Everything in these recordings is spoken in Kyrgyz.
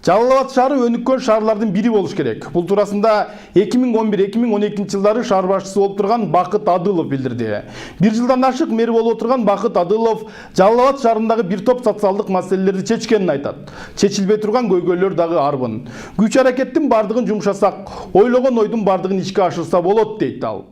Жалал Абад шаары өнүккөн шаарлардын бири болуш керек. Бул туурасында 2011-2012 жылдары шаар башчысы болуп турган Бакыт Адылов билдирди. Бир жылдан ашык мэр болуп отурган Бакыт Адылов Жалал Абад шаарындагы бир топ социалдык маселелерди чечкенин айтат. Чечилбей турган көйгөйлөр дагы арбын. Күч аракеттин бардыгын жумшасак, ойлогон ойдун бардыгын ишке ашырса болот дейт ал.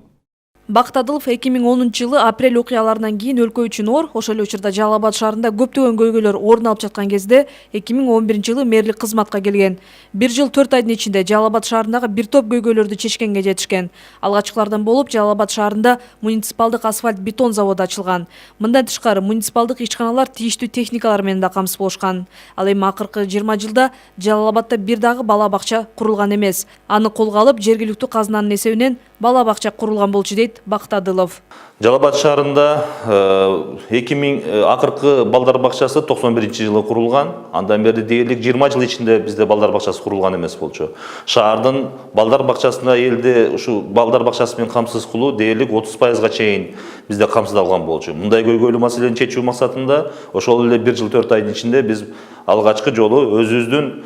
Бакыт Адылов 2010 жылы апрель окуяларынан кийин өлкө үчүн оор, ошол эле учурда Жалал Абад шаарында көптөгөн көйгөйлөр орун алып жаткан кезде 2011 жылы мэрлик кызматка келген. Бир жыл 4 айдын ичинде Жалал Абад шаарындагы бир топ көйгөйлөрдү чечкенге жетишкен. Алгачкылардан болуп Жалал Абад шаарында муниципалдык асфальт бетон заводу ачылган. Мындан тышкары муниципалдык ишканалар тийиштүү техникалар менен да камсыз болушкан. Ал эми акыркы 20 жылда Жалал Абадда бир дагы бала бакча курулган эмес. Аны колго алып жергиликтүү казынанын эсебинен бала бакча курулган болчу дейт Бакыт Адылов. Жалал Абад шаарында 2000 акыркы балдар бакчасы 91 жылы курулган. Андан бери дээрлик 20 жыл ичинде бизде балдар бакчасы курулган эмес болчу. Шаардын балдар бакчасында элди ушу балдар бакчасы менен камсыз кылуу дээрлик 30%га чейин бизде камсыздалган болчу. Мындай көйгөйлүү маселени чечүү максатында ошол эле 1 жыл 4 айдын ичинде биз алгачкы жолу өзүбүздүн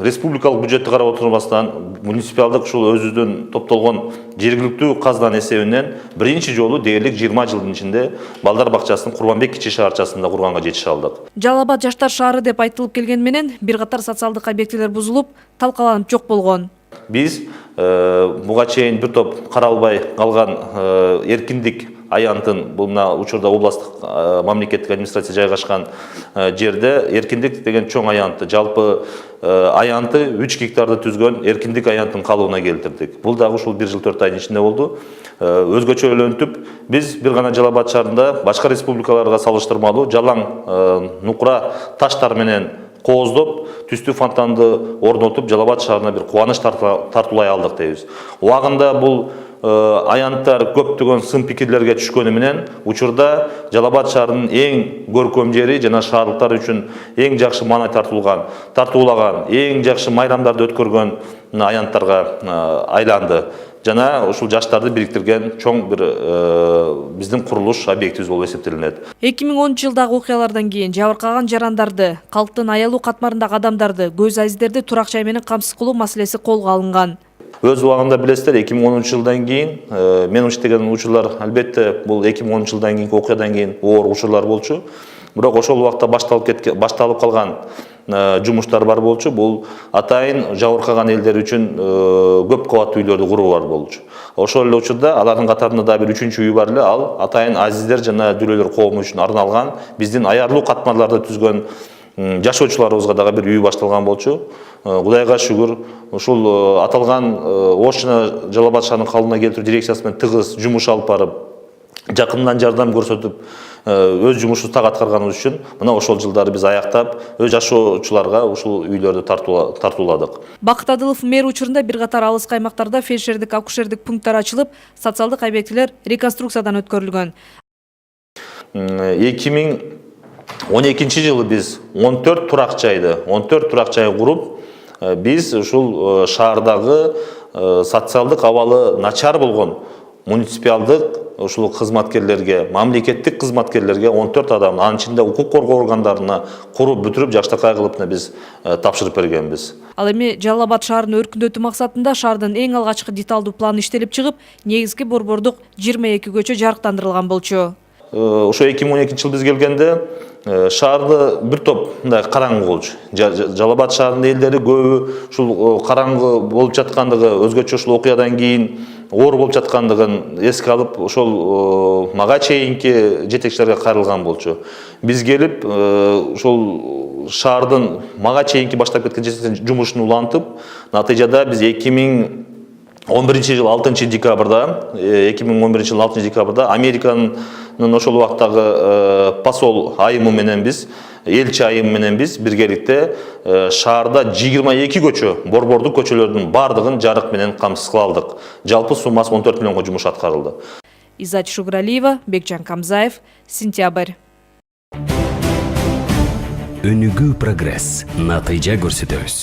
республикалык бюджетти карап отурбастан муниципалдык ушул өзүбүздүн топтолгон жергиликтүү казынанын эсебинен биринчи жолу дээрлик 20 жылдын ичинде балдар бакчасын Курманбек кичи шаарчасында курганга жетише алдык. Жалал Абад жаштар шаары деп айтылып келген менен бир катар социалдык объектилер бузулуп, талкаланып жок болгон. Биз буга чейин бир топ каралбай калган эркиндик аянтын, бул мына учурда областтык мамлекеттик администрация жайгашкан жерде эркиндик деген чоң аянтты, жалпы аянты 3 гектарды түзгөн эркиндик аянтын калыбына келтирдик. Бул дагы ушул 1 жыл 4 айдын ичинде болду. Өзгөчөлөнтүп биз бир гана Жалал Абад шаарында башка республикаларга салыштырмалуу жалаң нукура таштар менен кооздоп, түстүү фонтанды орнотуп, Жалал Абад шаарына бир кубаныч тартуулай алдык дейбиз. Убагында бул аянттар көптөгөн сын пикирлерге түшкөнү менен учурда Жалал Абад шаарынын эң көркөм жери жана шаардыктар үчүн эң жакшы маанай тартуулаган, эң жакшы майрамдарды өткөргөн аянттарга айланды. Жана ушул жаштарды бириктирген чоң бир биздин курулуш объектибиз болуп эсептелинет. 2010 жылдагы окуялардан кийин жабыркаган жарандарды, калктын аялуу катмарындагы адамдарды, көз азиздерди турак жай менен камсыз кылуу маселеси колго алынган. Өз убагында билесиздер, 2010 жылдан кийин мен иштеген учурлар албетте бул 2010 жылдан кийинки окуядан кийин оор учурлар болчу. Бирок ошол убакта башталып калган жумуштар бар болчу. Бул атайын жабыркаган элдер үчүн көп кабаттуу үйлөрдү куруу бар болчу. Ошол эле учурда алардын катарында да бир 3-үчү үй бар эле, ал атайын азиздер жана дүрөлөр коому үчүн арналган биздин аярлуу катмарларды түзгөн жашоочуларыбызга дагы бир үй башталган болчу. Кудайга шүгүр, ушул аталган Ош жана Жалал Абад шаарынын калыбына келтирүү дирекциясы менен тыгыз жумуш алып барып, жакындан жардам көрсөтүп, өз жумушубузду так аткарганыбыз үчүн мына ошол жылдары биз аяктап, өз жашоочуларга ушул үйлөрдү тартууладык. Бакыт Адылов мэр учурунда бир катар алыс каймактарда фельдшердик, акушердик пункттар ачылып, социалдык объектилер реконструкциядан өткөрүлгөн. 2012 жылы биз 14 турак жай куруп, биз ушул шаардагы социалдык абалы начар болгон муниципалдык ушул кызматкерлерге, мамлекеттик кызматкерлерге 14 адам, анын ичинде укук коргоо органдарына куруп бүтүрүп, жакшыркай кылып биз тапшырып бергенбиз. Ал эми Жалал Абад шаарын өркүндөтүү максатында шаардын эң алгачкы деталдуу планы иштелип чыгып, негизги борбордук 22 көчө жарыктандырылган болчу. Ошо 2012 жыл биз келгенде шаарды бир топ мындай караңгы болчу. Жалал Абад шаарынын элдери көбү ушул караңгы болуп жаткандыгы, өзгөчө ушул окуядан кийин оор болуп жаткандыгын эске алып, ошол мага чейинки жетекчилерге кайрылган болчу. Биз келип, ошол шаардын мага чейинки баштап кеткен жумушун улантып, натыйжада биз 2011 жыл 6 декабрда Американын ошол убактагы посол айымы менен биз, элчи айымы менен биз биргеликте шаарда 22 көчө, борбордук көчөлөрдүн бардыгын жарык менен камсыз кыла алдык. Жалпы суммасы 14 миллионго жумуш аткарылды. Изат Шугралиева, Бекжан Камзаев, Сентябрь. Өнүгүү прогресс, натыйжа көрсөтөбүз.